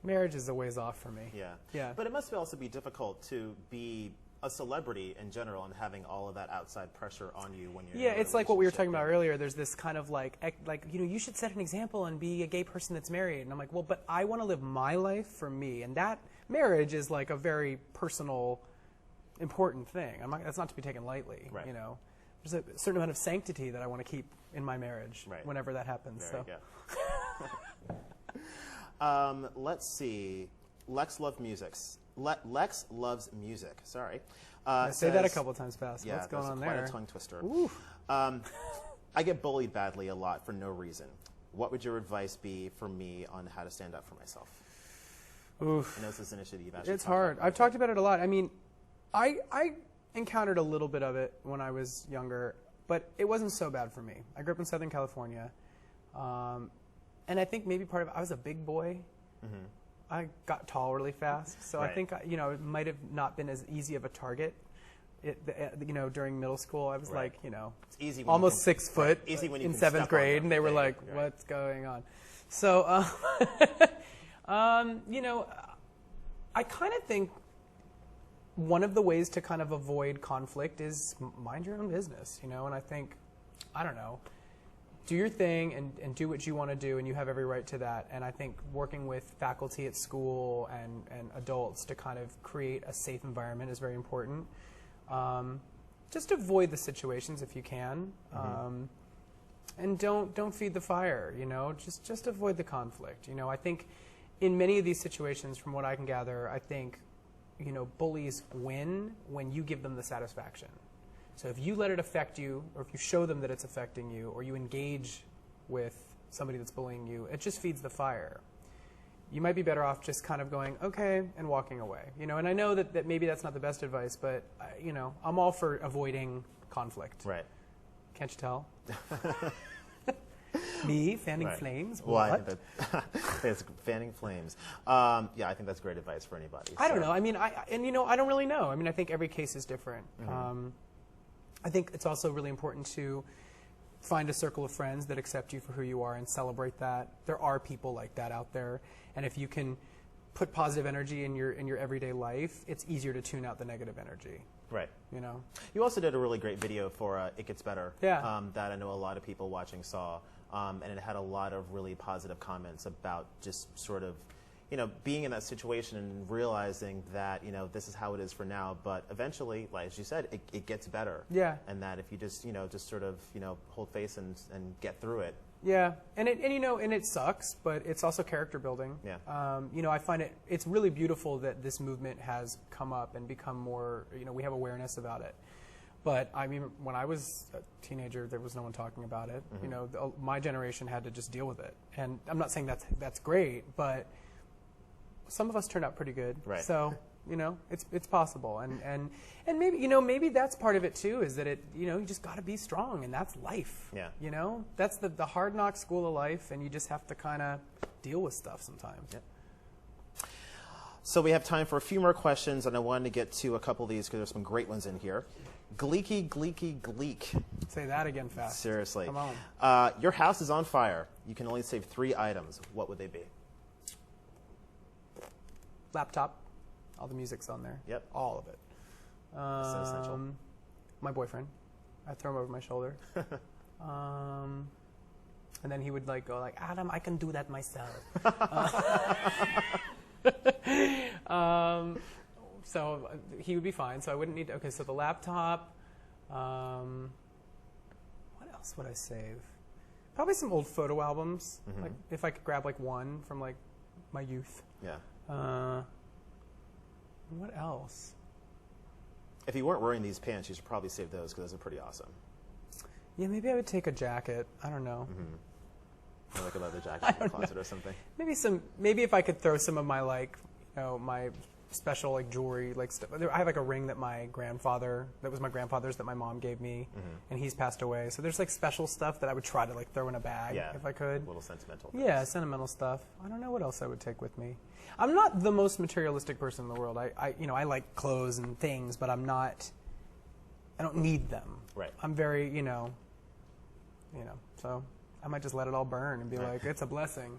marriage is a ways off for me. Yeah. Yeah. But it must also be difficult to be a celebrity in general and having all of that outside pressure on you when you're in a it's like what we were talking relationship. about earlier. There's this kind of like, you know, you should set an example and be a gay person that's married. And I'm like, well, but I want to live my life for me. And that marriage is like a very personal, important thing. That's not to be taken lightly, Right. you know. There's a certain amount of sanctity that I want to keep in my marriage whenever that happens. There you go. Let's see. Lex loves music. Sorry. Say that a couple times fast. Yeah, What's going on quite there? a tongue twister. Oof. I get bullied badly a lot for no reason. What would your advice be for me on how to stand up for myself? Oof. I know this is an issue that you've actually It's hard. I've talked about it a lot. I mean, I encountered a little bit of it when I was younger, but it wasn't so bad for me. I grew up in Southern California, and I think maybe part of it, I was a big boy. Mm-hmm. I got tall really fast, so I think, you know, it might have not been as easy of a target. You know, during middle school, I was like, you know, it's easy when almost 6 foot easy when you in can 7th step grade, on and they were like, what's going on? So, you know, I kind of think one of the ways to kind of avoid conflict is mind your own business, you know, and I think, I don't know, do your thing and do what you want to do, and you have every right to that. And I think working with faculty at school and adults to kind of create a safe environment is very important. Just avoid the situations if you can, and don't feed the fire. You know, just avoid the conflict. You know, I think in many of these situations, from what I can gather, I think, you know, bullies win when you give them the satisfaction. So if you let it affect you, or if you show them that it's affecting you, or you engage with somebody that's bullying you, it just feeds the fire. You might be better off just kind of going, okay, and walking away. You know, and I know that maybe that's not the best advice, but, you know, I'm all for avoiding conflict. Right. Can't you tell? Me, fanning flames? Well, what? I think that's fanning flames. Yeah, I think that's great advice for anybody. I don't know. I mean, you know, I don't really know. I mean, I think every case is different. I think it's also really important to find a circle of friends that accept you for who you are and celebrate that. There are people like that out there, and if you can put positive energy in your everyday life, it's easier to tune out the negative energy. Right. You know. You also did a really great video for It Gets Better. Yeah. That I know a lot of people watching saw, and it had a lot of really positive comments about just sort of, you know, being in that situation and realizing that, you know, this is how it is for now, but eventually, like as you said, it gets better. Yeah. And that if you just, you know, just sort of, you know, hold face and get through it. Yeah, and you know, and it sucks, but it's also character building. Yeah. You know, I find it's really beautiful that this movement has come up and become more, you know, we have awareness about it. But I mean, when I was a teenager, there was no one talking about it. You know, my generation had to just deal with it. And I'm not saying that's great, but some of us turned out pretty good. Right. So, you know, it's possible. And maybe, you know, maybe that's part of it too, is that you know, you just got to be strong, and that's life. Yeah. You know, that's the hard knock school of life, and you just have to kind of deal with stuff sometimes. Yep. So we have time for a few more questions, and I wanted to get to a couple of these because there's some great ones in here. Gleeky, gleeky, gleek. Say that again fast. Seriously. Come on. Your house is on fire. You can only save 3 items. What would they be? Laptop. All the music's on there. Yep. All of it. So essential. My boyfriend. I'd throw him over my shoulder. And then he would like go like, Adam, I can do that myself. So he would be fine. So I wouldn't need to, okay, so the laptop. What else would I save? Probably some old photo albums. Like if I could grab like one from like my youth. Yeah. What else? If you weren't wearing these pants, you should probably save those because those are pretty awesome. Yeah, maybe I would take a jacket. I don't know. Or like a leather jacket in your closet or something. Maybe if I could throw some of my like, you know, my special like jewelry, like stuff. I have like a ring that was my grandfather's that my mom gave me, and he's passed away. So there's like special stuff that I would try to like throw in a bag if I could. A little sentimental things. Yeah, sentimental stuff. I don't know what else I would take with me. I'm not the most materialistic person in the world. I like clothes and things, but I don't need them. Right. I'm very, you know, so I might just let it all burn and be like, it's a blessing.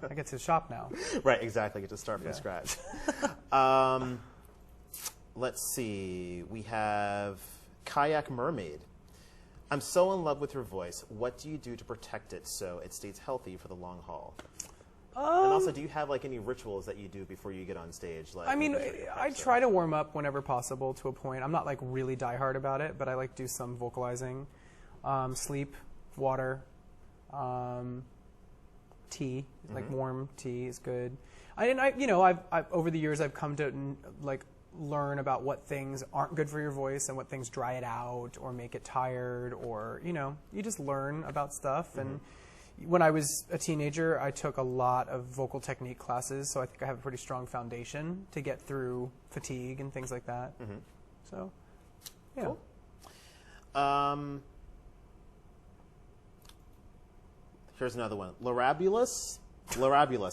I get to shop now. Right, exactly. Get to start from scratch. Let's see. We have Kayak Mermaid. I'm so in love with your voice. What do you do to protect it so it stays healthy for the long haul? And also, do you have like any rituals that you do before you get on stage? Like, I mean, I try to warm up whenever possible to a point. I'm not like really diehard about it, but I like do some vocalizing, sleep, water, tea, like warm tea is good. I've over the years I've come to like learn about what things aren't good for your voice and what things dry it out or make it tired, or you just learn about stuff. And when I was a teenager, I took a lot of vocal technique classes, so I think I have a pretty strong foundation to get through fatigue and things like that. So, yeah. Cool. Here's another one. Larabulus,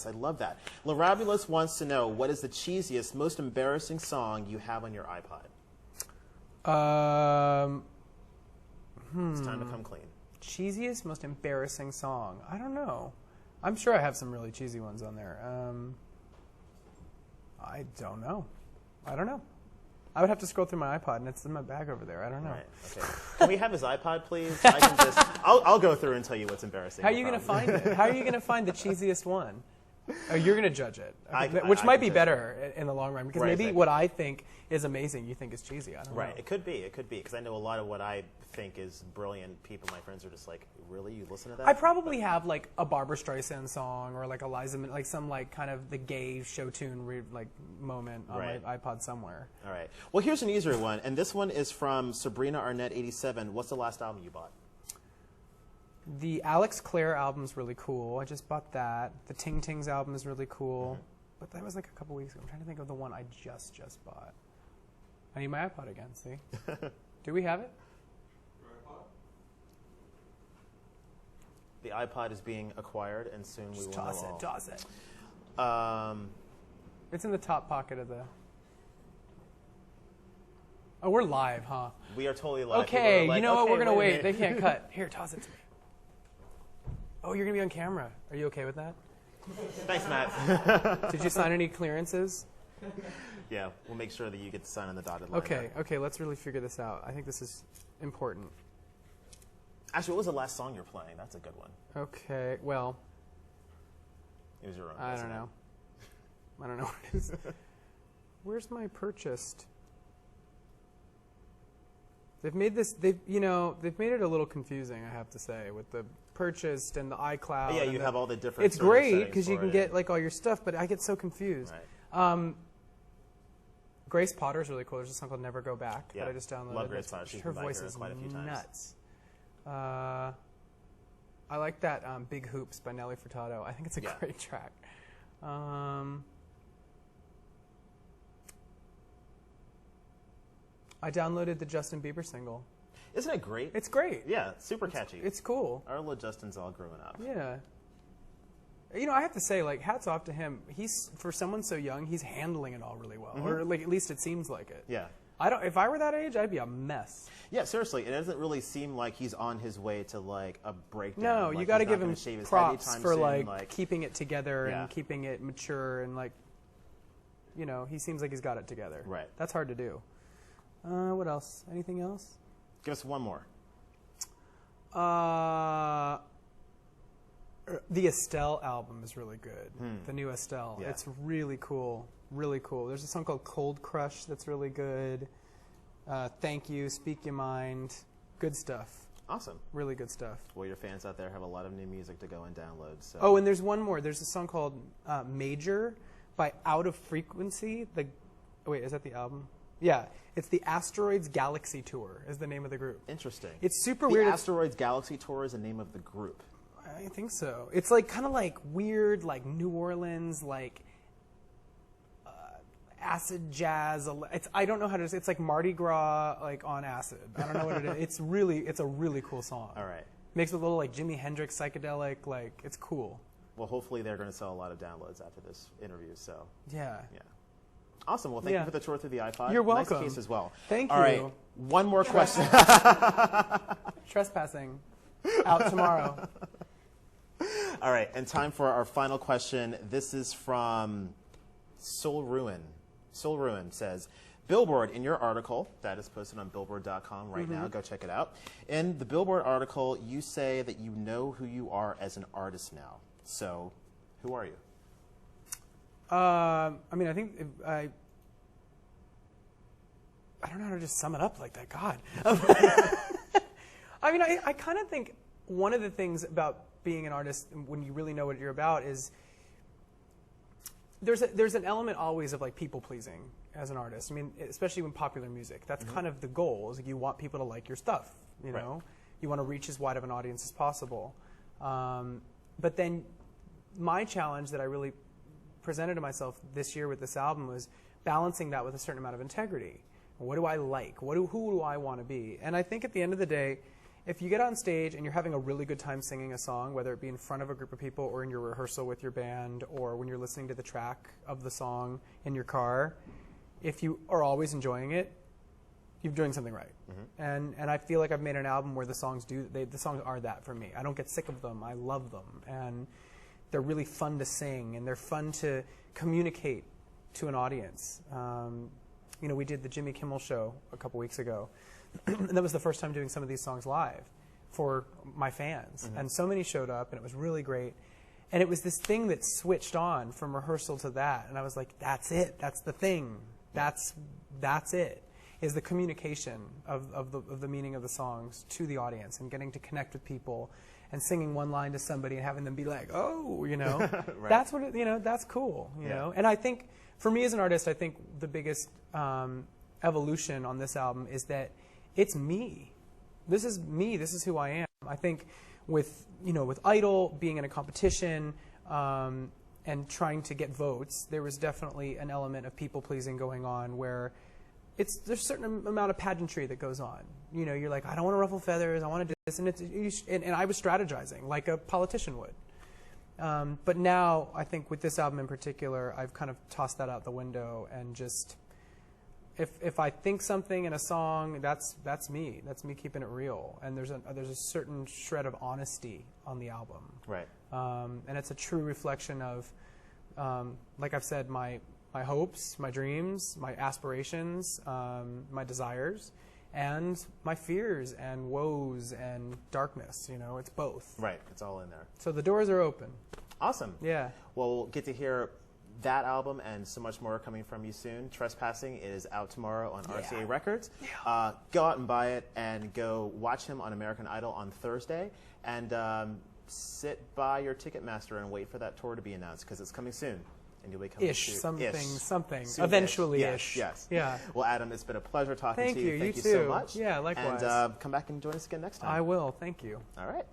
I love that. Larabulus wants to know, what is the cheesiest, most embarrassing song you have on your iPod? It's time to come clean. Cheesiest, most embarrassing song? I don't know. I'm sure I have some really cheesy ones on there. I don't know. I would have to scroll through my iPod, and it's in my bag over there. I don't know. Right, okay. Can we have his iPod, please? I can just, I'll go through and tell you what's embarrassing. How are you going to find it? How are you going to find the cheesiest one? Oh, you're going to judge it, which might be better in the long run, because maybe what I think is amazing, you think is cheesy. I don't know. Right, it could be, because I know a lot of what I think is brilliant. People, my friends, are just like, really, you listen to that? I probably have like a Barbra Streisand song or like a Liza, like some like kind of the gay show tune like moment on my iPod somewhere. All right. Well, here's an easier one, and this one is from Sabrina Arnett 87. What's the last album you bought? The Alex Clare album's really cool. I just bought that. The Ting Tings album is really cool. But that was like a couple weeks ago. I'm trying to think of the one I just bought. I need my iPod again, see? Do we have it? The iPod is being acquired, and soon we will know all. Toss it. It's in the top pocket of the... Oh, we're live, huh? We are totally live. Okay, like, you know what? We're going to wait. They can't cut. Here, toss it to me. Oh, you're going to be on camera. Are you okay with that? Thanks, Matt. Did you sign any clearances? Yeah, we'll make sure that you get to sign on the dotted line. Okay, let's really figure this out. I think this is important. Actually, what was the last song you're playing? That's a good one. Okay, well... It was your own. I don't know. I don't know what it is. Where's my purchased? They've made this, they've made it a little confusing, I have to say, with the purchased and the iCloud. Yeah, you have all the different. It's great because you can get like all your stuff, but I get so confused. Right. Grace Potter's really cool. There's a song called "Never Go Back" that I just downloaded. Love Grace Potter. Her voice is quite a few nuts. I like that "Big Hoops" by Nelly Furtado. I think it's a great track. I downloaded the Justin Bieber single. Isn't it great? It's great. Yeah, super catchy. It's cool. Our little Justin's all growing up. Yeah. I have to say, like, hats off to him. He's, for someone so young, he's handling it all really well. Or, like, at least it seems like it. Yeah. If I were that age, I'd be a mess. Yeah, seriously. It doesn't really seem like he's on his way to, like, a breakdown. No, like, you got to give him props for, soon, like, keeping it together and keeping it mature and, like, he seems like he's got it together. Right. That's hard to do. What else? Anything else? Give us one more. The Estelle album is really good. The new Estelle. Yeah. It's really cool. Really cool. There's a song called Cold Crush that's really good. Thank You, Speak Your Mind. Good stuff. Awesome. Really good stuff. Well, your fans out there have a lot of new music to go and download. So. Oh, and there's one more. There's a song called Major by Out of Frequency. Wait, is that the album? Yeah, it's the Asteroids Galaxy Tour is the name of the group. Interesting. It's super weird. The Asteroids Galaxy Tour is the name of the group. I think so. It's like kind of like weird, like New Orleans, like acid jazz. I don't know how to say. It's like Mardi Gras, like on acid. I don't know what it is. It's a really cool song. All right. Makes it a little like Jimi Hendrix psychedelic. Like it's cool. Well, hopefully they're going to sell a lot of downloads after this interview. So yeah. Awesome. Well, thank you for the tour through the iPod. You're welcome. Nice case as well. Thank you. All right. One more question. Trespassing. Out tomorrow. All right, and time for our final question. This is from Soul Ruin. Soul Ruin says, Billboard, in your article, that is posted on Billboard.com right now, go check it out. In the Billboard article, you say that you know who you are as an artist now. So, who are you? I mean, I think I don't know how to just sum it up like that. God. I mean, I kind of think one of the things about being an artist, when you really know what you're about, is there's an element always of like people pleasing as an artist. I mean, especially when popular music. That's kind of the goal. Is like you want people to like your stuff. You know, you want to reach as wide of an audience as possible. But then my challenge that I really presented to myself this year with this album was balancing that with a certain amount of integrity. What do I like? Who do I want to be? And I think at the end of the day, if you get on stage and you're having a really good time singing a song, whether it be in front of a group of people or in your rehearsal with your band or when you're listening to the track of the song in your car, if you are always enjoying it, you're doing something right. And I feel like I've made an album where the songs are that for me. I don't get sick of them. I love them. And they're really fun to sing and they're fun to communicate to an audience. You know, we did the Jimmy Kimmel show a couple weeks ago. And that was the first time doing some of these songs live for my fans. And so many showed up, and it was really great. And it was this thing that switched on from rehearsal to that. And I was like, that's it. That's the thing. That's it, is the communication of the meaning of the songs to the audience and getting to connect with people and singing one line to somebody and having them be like, oh, you know. That's what it, you know, that's cool, you know. And I think, for me as an artist, I think the biggest evolution on this album is that it's me. This is me. This is who I am. I think with Idol being in a competition and trying to get votes, there was definitely an element of people pleasing going on where there's a certain amount of pageantry that goes on. You know, you're like, I don't want to ruffle feathers. I want to do this, and I was strategizing like a politician would. But now I think with this album in particular, I've kind of tossed that out the window and just. If I think something in a song, that's me. That's me keeping it real. And there's a certain shred of honesty on the album. Right. And it's a true reflection of, like I've said, my hopes, my dreams, my aspirations, my desires, and my fears and woes and darkness. You know, it's both. Right. It's all in there. So the doors are open. Awesome. Yeah. Well, we'll get to hear that album and so much more coming from you soon. Trespassing is out tomorrow on RCA Records. Go out and buy it and go watch him on American Idol on Thursday and sit by your Ticketmaster and wait for that tour to be announced because it's coming soon. And you'll be coming something. Eventually-ish. Yes. Yeah. Well, Adam, it's been a pleasure talking to you. Thank you so much. Yeah, likewise. And come back and join us again next time. I will. Thank you. All right.